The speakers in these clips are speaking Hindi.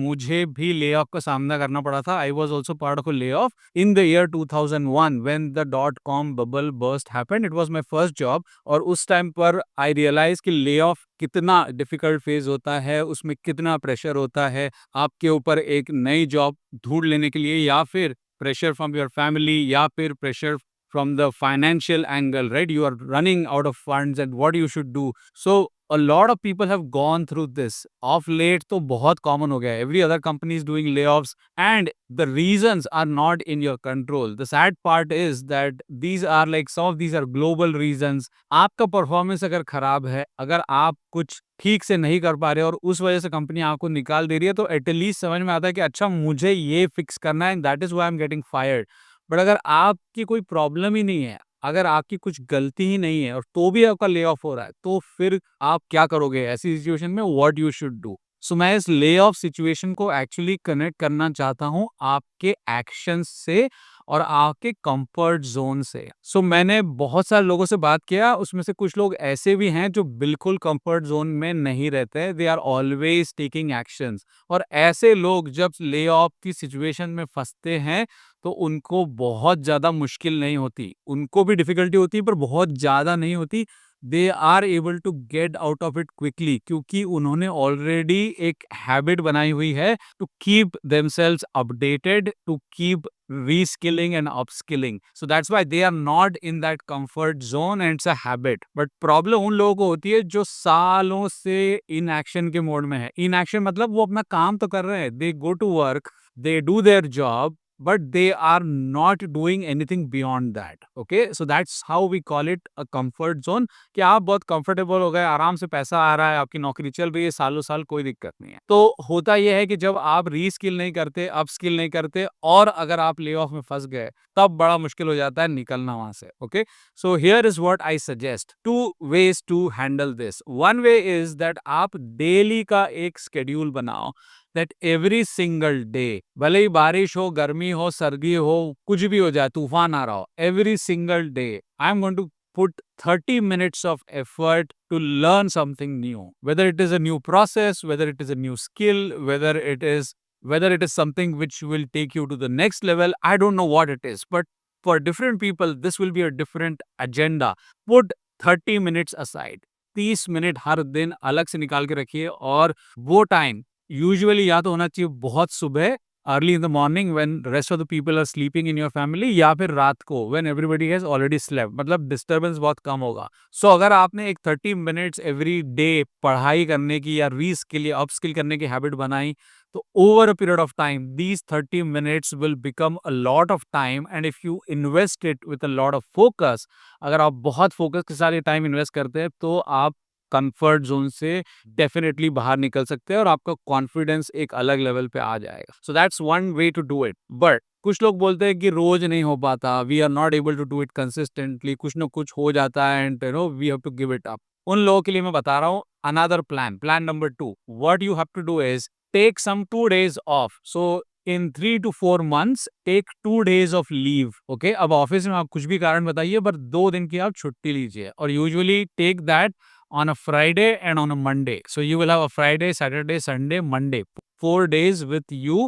मुझे भी ले ऑफ का सामना करना पड़ा था. I was also part of a lay off in the year 2001 when the dot com bubble burst happened. It was my first job. और उस टाइम पर आई रियलाइज कि ले ऑफ कितना डिफिकल्ट फेज होता है, उसमें कितना प्रेशर होता है आपके ऊपर एक नई जॉब ढूंढ लेने के लिए, या फिर pressure from your family, या फिर pressure from the financial angle, right? You are running out of funds and what you should do. So a lot of people have gone through this. Of late तो बहुत common हो गया है. Every other company is doing layoffs and the reasons are not in your control. The sad part is that these are like some of these are global reasons. आपका परफॉर्मेंस अगर खराब है, अगर आप कुछ ठीक से नहीं कर पा रहे और उस वजह से कंपनी आपको निकाल दे रही है, तो एटलीस्ट समझ में आता है कि अच्छा मुझे ये फिक्स करना है, that is why I am getting fired. But अगर आपकी कोई प्रॉब्लम ही नहीं है, अगर आपकी कुछ गलती ही नहीं है और तो भी आपका ले ऑफ हो रहा है, तो फिर आप क्या करोगे ऐसी सिचुएशन में? What you should do. So मैं इस ले ऑफ सिचुएशन को एक्चुअली कनेक्ट करना चाहता हूँ आपके एक्शन से और आपके कंफर्ट जोन से. सो मैंने बहुत सारे लोगों से बात किया, उसमें से कुछ लोग ऐसे भी हैं जो बिल्कुल कंफर्ट जोन में नहीं रहते, they are always taking actions. और ऐसे लोग जब ले ऑफ की सिचुएशन में फंसते हैं तो उनको बहुत ज़्यादा मुश्किल नहीं होती, उनको भी डिफिकल्टी होती है पर बहुत ज़्यादा नहीं होती. They are able to get out of it quickly, क्योंकि उन्होंने ऑलरेडी एक हैबिट बनाई हुई है to keep themselves updated, to keep reskilling and upskilling. So that's why they are not in that comfort zone and it's a habit. But problem उन लोगों को होती है जो सालों से inaction के मोड में है. Inaction मतलब वो अपना काम तो कर रहे हैं, they go to work, they do their job, but they are not doing anything beyond that. Okay, so that's how we call it a comfort zone. कि आप बहुत कंफर्टेबल हो गए, आराम से पैसा आ रहा है, आपकी नौकरी चल रही है सालों साल, कोई दिक्कत नहीं है. तो होता यह है कि जब आप रीस्किल नहीं करते, अप स्किल नहीं करते और अगर आप ले ऑफ में फंस गए, तब बड़ा मुश्किल हो जाता है निकलना वहां से. Okay, so here is what I suggest. Two ways to handle this. One way is that आप डेली का एक स्केड्यूल बनाओ, दैट एवरी सिंगल डे, भले ही बारिश हो, गर्मी हो, सर्दी हो, कुछ भी हो जाए, तूफान आ रहा हो, every single day I am going to put 30 minutes of effort to learn something new, whether it is a new process, whether it is a new skill, whether it is something which will take you to the next level. I don't know what it is, but for different people this will be a different agenda. Put 30 minutes aside. 30 minute हर दिन अलग से निकाल के रखिए, और वो टाइम यूजुअली या तो होना चाहिए बहुत सुबह, early in the morning when rest of the people are sleeping in your family, या फिर रात को when everybody has already slept, मतलब डिस्टर्बेंस बहुत कम होगा. सो अगर आपने एक 30 मिनट्स एवरी डे पढ़ाई करने की या रीस्किल या अपस्किल करने की हैबिट बनाई, तो over a period of time these 30 minutes will become a lot of time. And if you invest it with a lot of focus, अगर आप बहुत फोकस के साथ ये टाइम इन्वेस्ट करते हैं, तो आप कंफर्ट जोन से डेफिनेटली बाहर निकल सकते हैं और आपका कॉन्फिडेंस एक अलग लेवल पे आ जाएगा. So that's one way to do it. But कुछ लोग बोलते हैं कि रोज नहीं हो पाता, we are not able to do it consistently, कुछ ना कुछ हो जाता है and we have to give it up. उन लोगों के लिए मैं बता रहा हूँ another plan number 2. What you have to do is take some 2 days off. So in 3 to 4 months, take 2 days of leave. Okay, अब ऑफिस में आप कुछ भी कारण बताइए, पर 2 दिन की आप छुट्टी लीजिए, और usually take that on a Friday and on a Monday. So you will have a Friday, Saturday, Sunday, Monday. 4 days with you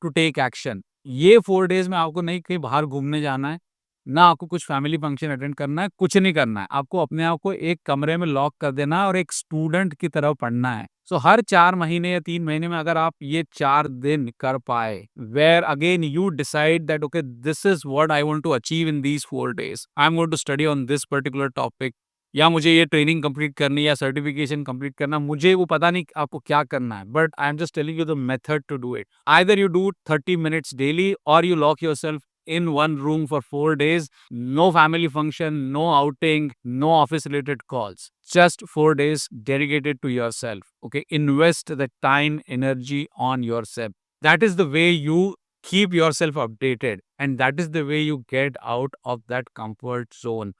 to take action. ये 4 days में आपको नहीं कहीं बाहर घूमने जाना है, ना आपको कुछ फैमिली फंक्शन अटेंड करना है, कुछ नहीं करना है. आपको अपने आप को एक कमरे में लॉक कर देना है और एक स्टूडेंट की तरह पढ़ना है. सो हर 4 महीने या 3 महीने में अगर आप ये 4 दिन कर पाए, where again you decide that okay this is what I want to achieve in these 4 days. I am going to study on this particular topic, या मुझे ये ट्रेनिंग कंप्लीट करनी है या सर्टिफिकेशन कंप्लीट करना, मुझे वो पता नहीं आपको क्या करना है, but I am just telling you the method to do it. Either you do 30 minutes daily or you lock yourself in one room for 4 days. No family function, no outing, no office related calls. Just 4 days dedicated to yourself. Okay, invest the time, energy on yourself. That is the way you keep yourself updated, and that is the way you get out of that comfort zone.